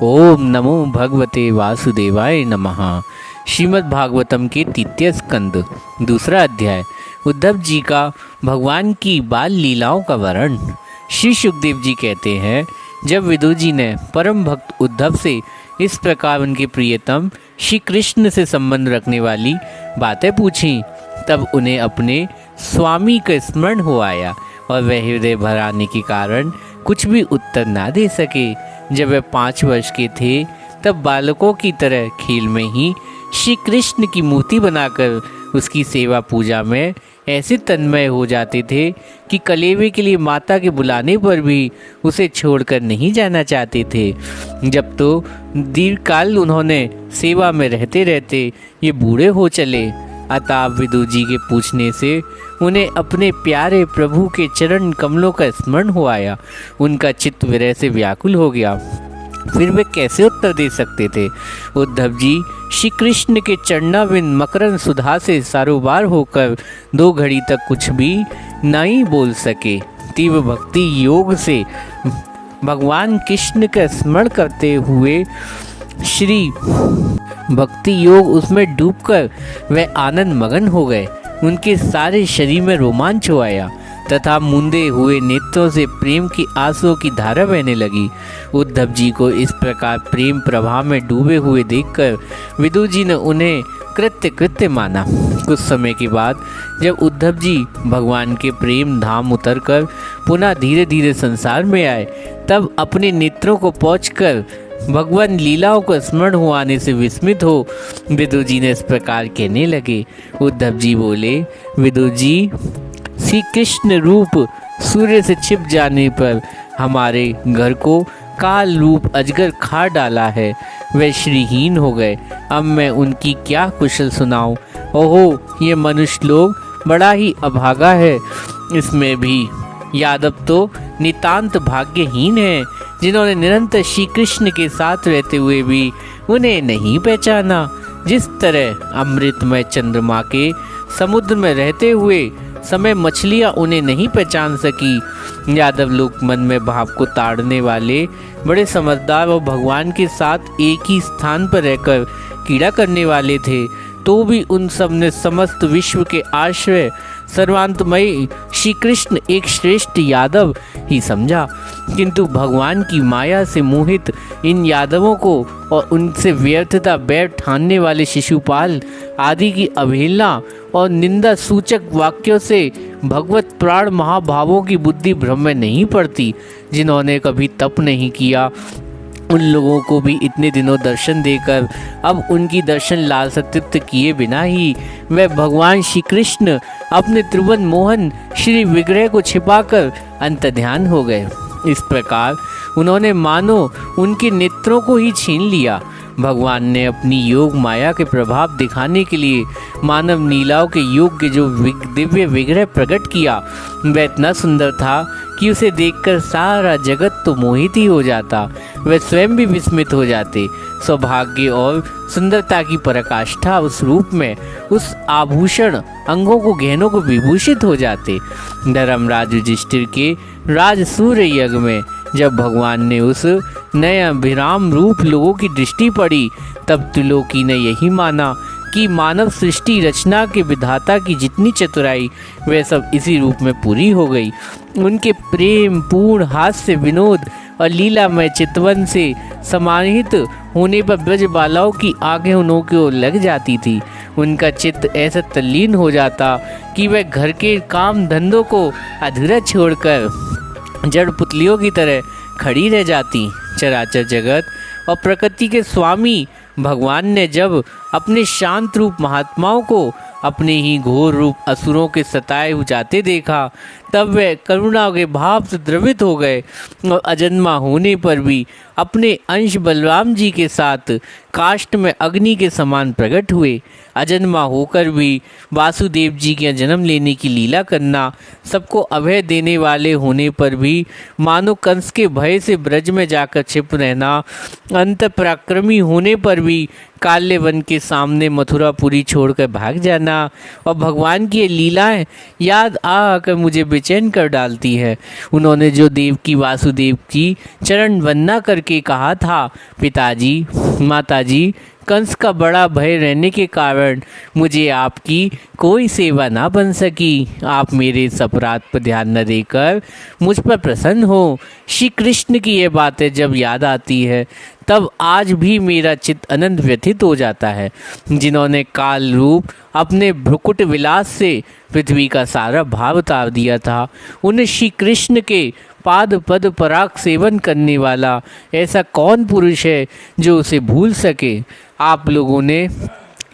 ओम नमो भगवते वासुदेवाय नमः। श्रीमद् भागवतम के तृतीय स्कंद दूसरा अध्याय। उद्धव जी का भगवान की बाल लीलाओं का वर्णन। श्री सुखदेव जी कहते हैं, जब विदुर जी ने परम भक्त उद्धव से इस प्रकार उनके प्रियतम श्री कृष्ण से संबंध रखने वाली बातें पूछीं, तब उन्हें अपने स्वामी का स्मरण हो आया और वह हृदय भर आने के कारण कुछ भी उत्तर ना दे सके। जब वे 5 वर्ष के थे, तब बालकों की तरह खेल में ही श्री कृष्ण की मूर्ति बनाकर उसकी सेवा पूजा में ऐसे तन्मय हो जाते थे कि कलेवे के लिए माता के बुलाने पर भी उसे छोड़कर नहीं जाना चाहते थे। जब तो दीर्घकाल उन्होंने सेवा में रहते रहते ये बूढ़े हो चले, अतः विदुर जी के पूछने से उन्हें अपने प्यारे प्रभु के चरण कमलों का स्मरण हो आया। उनका चित्त विरह से व्याकुल हो गया। फिर वे कैसे उत्तर दे सकते थे। उद्धव जी श्री कृष्ण के चरणाविंद मकरंद सुधा से सारोबार होकर 2 घड़ी तक कुछ भी नहीं बोल सके। तीव्र भक्ति योग से भगवान कृष्ण का स्मरण करते हुए श्री भक्ति योग उसमें डूबकर वे आनंद मगन हो गए। उनके सारे शरीर में रोमांच हो आया तथा मूंदे हुए नेत्रों से प्रेम की आंसुओं की धारा बहने लगी। उद्धव जी को इस प्रकार प्रेम प्रवाह में डूबे हुए देखकर विदुर जी ने उन्हें कृत्य माना। कुछ समय के बाद जब उद्धव जी भगवान के प्रेम धाम उतरकर पुनः धीरे धीरे संसार में आए, तब अपने नेत्रों को पोंछकर भगवान लीलाओं को स्मरण हो आने से विस्मित हो विदुर जी ने इस प्रकार कहने लगे। उद्धव जी बोले, विदुर जी, श्री कृष्ण रूप सूर्य से छिप जाने पर हमारे घर को काल रूप अजगर खा डाला है। वे श्रीहीन हो गए। अब मैं उनकी क्या कुशल सुनाऊं। ओहो, ये मनुष्य लोग बड़ा ही अभागा है। इसमें भी यादव तो नितांत भाग्यहीन है, जिन्होंने निरंतर श्री कृष्ण के साथ रहते हुए भी उन्हें नहीं पहचाना। जिस तरह अमृतमय चंद्रमा के समुद्र में रहते हुए समय मछलियां उन्हें नहीं पहचान सकी। यादव लोग मन में भाव को ताड़ने वाले बड़े समझदार और भगवान के साथ एक ही स्थान पर रहकर कीड़ा करने वाले थे, तो भी उन सब ने समस्त विश्व के आश्रय सर्वांतमयी श्री कृष्ण एक श्रेष्ठ यादव ही समझा। किंतु भगवान की माया से मोहित इन यादवों को और उनसे व्यर्थता बैर ठानने वाले शिशुपाल आदि की अवहेलना और निंदा सूचक वाक्यों से भगवत प्राण महाभावों की बुद्धि भ्रम में नहीं पड़ती। जिन्होंने कभी तप नहीं किया, उन लोगों को भी इतने दिनों दर्शन देकर अब उनकी दर्शन लालसा तृप्त किए बिना ही वह भगवान श्री कृष्ण अपने त्रिभुवन मोहन श्री विग्रह को छिपाकर अंतर्ध्यान हो गए। इस प्रकार उन्होंने मानो उनके नेत्रों को ही छीन लिया। भगवान ने अपनी योग माया के प्रभाव दिखाने के लिए मानव लीलाओं के योग्य जो दिव्य विग्रह प्रकट किया, वह इतना सुंदर था कि उसे देखकर सारा जगत तो मोहित ही हो जाता। वे स्वयं भी विस्मित हो जाते। सौभाग्य और सुंदरता की पराकाष्ठा उस रूप में, उस आभूषण अंगों को गहनों को विभूषित हो जाते। धर्मराज युधिष्ठिर के राज सूर्य यज्ञ में जब भगवान ने उस नए अभिराम रूप लोगों की दृष्टि पड़ी, तब त्रिलोकी ने यही माना कि मानव सृष्टि रचना के विधाता की जितनी चतुराई वह सब इसी रूप में पूरी हो गई। उनके प्रेम पूर्ण हास्य विनोद और लीलामय चितवन से समाहित होने पर ब्रज बालाओं की आंखें उन्हों की ओर लग जाती थी। उनका चित्त ऐसा तल्लीन हो जाता कि वह घर के काम धंधों को अधूरा छोड़कर जड़ पुतलियों की तरह खड़ी रह जाती। चराचर जगत और प्रकृति के स्वामी भगवान ने जब अपने शांत रूप महात्माओं को अपने ही घोर रूप असुरों के सताए जाते देखा, तब वे करुणा के भाव से द्रवित हो गए और अजन्मा होने पर भी अपने अंश बलराम जी के साथ काष्ठ में अग्नि के समान प्रकट हुए। अजन्मा होकर भी वासुदेव जी के जन्म लेने की लीला करना, सबको अभय देने वाले होने पर भी मानो कंस के भय से ब्रज में जाकर छिप रहना, अंत पराक्रमी होने पर भी काले वन के सामने मथुरापुरी छोड़कर भाग जाना और भगवान की ये लीलाएं याद आकर मुझे बेचैन कर डालती है। उन्होंने जो देवकी वासुदेव की चरण वंदना करके कहा था, पिताजी माताजी, कंस का बड़ा भय रहने के कारण मुझे आपकी कोई सेवा ना बन सकी। आप मेरे इस अपराध पर ध्यान न देकर मुझ पर प्रसन्न हो। श्री कृष्ण की ये बातें जब याद आती है तब आज भी मेरा चित्त अनंत व्यथित हो जाता है। जिन्होंने काल रूप अपने भ्रुकुट विलास से पृथ्वी का सारा भाव उतार दिया था, उन श्री कृष्ण के पाद पद पराग सेवन करने वाला ऐसा कौन पुरुष है जो उसे भूल सके। आप लोगों ने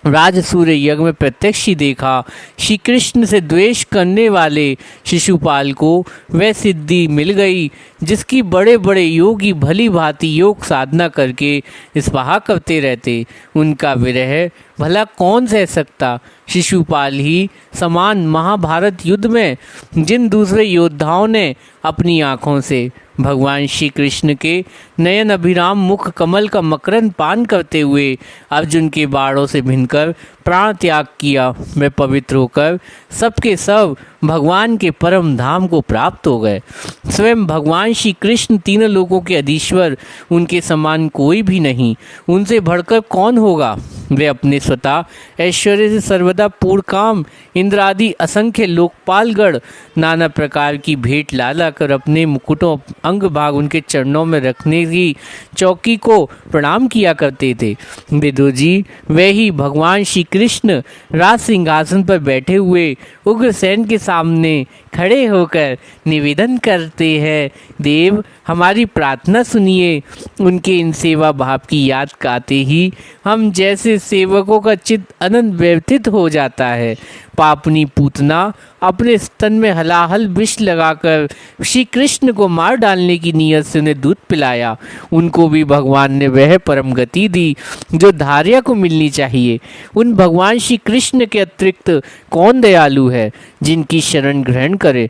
राजसूय यज्ञ में प्रत्यक्ष ही देखा, श्री कृष्ण से द्वेष करने वाले शिशुपाल को वह सिद्धि मिल गई जिसकी बड़े बड़े योगी भली भांति योग साधना करके स्पहा करते रहते। उनका विरह भला कौन सह सकता। शिशुपाल ही समान महाभारत युद्ध में जिन दूसरे योद्धाओं ने अपनी आँखों से भगवान श्री कृष्ण के नयन अभिराम मुख कमल का मकरंद पान करते हुए अर्जुन के बाणों से भिनकर प्राण त्याग किया, वे पवित्र होकर सबके सब भगवान के परम धाम को प्राप्त हो गए। स्वयं भगवान श्री कृष्ण तीनों लोकों के अधीश्वर, उनके समान कोई भी नहीं, उनसे बढ़कर कौन होगा। वे अपने स्वतः ऐश्वर्य से सर्वदा पूर्ण काम इंद्र आदि असंख्य लोकपालगढ़ नाना प्रकार की भेंट ला लाकर अपने मुकुटों अंग भाग उनके चरणों में रखने की चौकी को प्रणाम किया करते थे। विदुर जी वे ही भगवान श्री कृष्ण राज सिंहासन पर बैठे हुए उग्रसेन के सामने खड़े होकर निवेदन करते हैं, देव हमारी प्रार्थना सुनिए। उनके इन सेवा भाव की याद आते ही हम जैसे सेवकों का चित्त अनंत व्यथित हो जाता है। पापनी पूतना अपने स्तन में हलाहल विष लगाकर श्री कृष्ण को मार डालने की नीयत से उन्हें दूध पिलाया। उनको भी भगवान ने वह परम गति दी जो धार्या को मिलनी चाहिए। उन भगवान श्री कृष्ण के अतिरिक्त कौन दयालु है जिनकी शरण ग्रहण करे।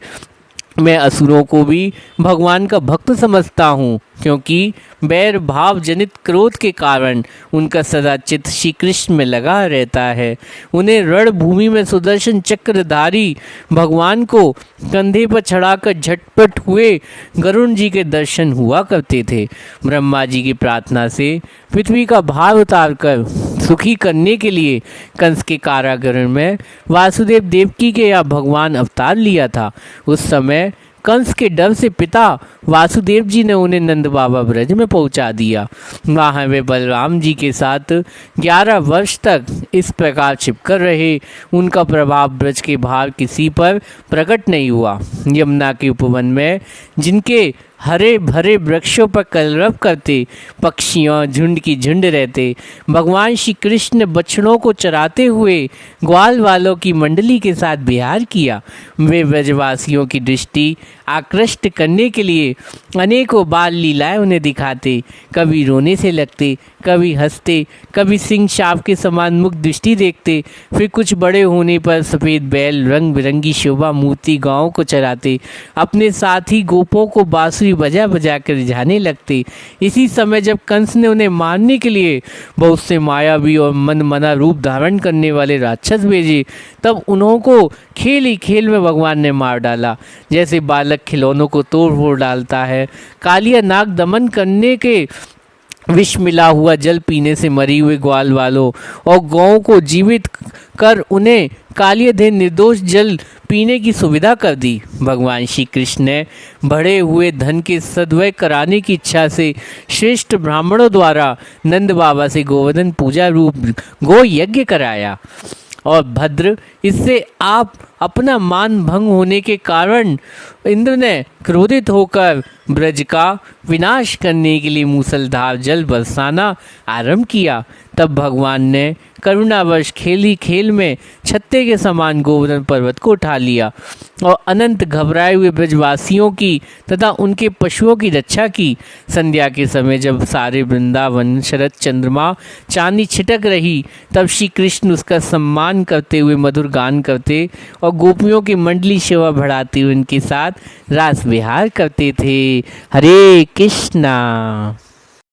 मैं असुरों को भी भगवान का भक्त समझता हूँ, क्योंकि बैर भाव जनित क्रोध के कारण उनका सदा चित्त श्री कृष्ण में लगा रहता है। उन्हें रणभूमि में सुदर्शन चक्रधारी भगवान को कंधे पर चढ़ाकर झटपट हुए गरुण जी के दर्शन हुआ करते थे। ब्रह्मा जी की प्रार्थना से पृथ्वी का भार उतार कर सुखी करने के लिए कंस के कारागृह में वासुदेव देवकी के या भगवान अवतार लिया था। उस समय कंस के डर से पिता वासुदेव जी ने उन्हें नंद बाबा ब्रज में पहुंचा दिया। वहाँ वे बलराम जी के साथ 11 वर्ष तक इस प्रकार छिपकर रहे। उनका प्रभाव ब्रज के बाहर किसी पर प्रकट नहीं हुआ। यमुना के उपवन में जिनके हरे भरे वृक्षों पर कलरव करते पक्षियों झुंड की झुंड रहते, भगवान श्री कृष्ण ने बछड़ों को चराते हुए ग्वाल वालों की मंडली के साथ विहार किया। वे ब्रजवासियों की दृष्टि आकृष्ट करने के लिए अनेकों बाल लीलाएं उन्हें दिखाते, कभी रोने से लगते, कभी हंसते, कभी सिंह शाप के समान मुख दृष्टि देखते। फिर कुछ बड़े होने पर सफ़ेद बैल रंग बिरंगी शोभा मूर्ति गाँव को चराते, अपने साथी गोपों को बांसुरी बजा बजा कर रिझाने लगते। इसी समय जब कंस ने उन्हें मारने के लिए बहुत से मायावी और मनमना रूप धारण करने वाले राक्षस भेजे, तब उन्हों को खेल ही खेल में भगवान ने मार डाला, जैसे बालक खिलौनों को तोड़ फोड़ डालता है। कालिया नाग दमन करने के विष मिला हुआ जल पीने से मरी हुए ग्वाल वालों और गौं को जीवित कर उन्हें कालियधे निर्दोष जल पीने की सुविधा कर दी। भगवान श्री कृष्ण ने बढ़े हुए धन के सद्वय कराने की इच्छा से श्रेष्ठ ब्राह्मणों द्वारा नंद बाबा से गोवर्धन पूजा रूप गो यज्ञ कराया और भद्र इससे आप अपना मान भंग होने के कारण इंद्र ने क्रोधित होकर ब्रज का विनाश करने के लिए मूसलधार जल बरसाना आरंभ किया। तब भगवान ने करुणावश खेल ही खेल में छत्ते के समान गोवर्धन पर्वत को उठा लिया और अनंत घबराए हुए ब्रजवासियों की तथा उनके पशुओं की रक्षा की। संध्या के समय जब सारे वृंदावन शरद चंद्रमा चांदी छिटक रही, तब श्री कृष्ण उसका सम्मान करते हुए मधुर गान करते और गोपियों की मंडली शोभा बढ़ाते हुए उनके साथ रास विहार करते थे। हरे कृष्णा।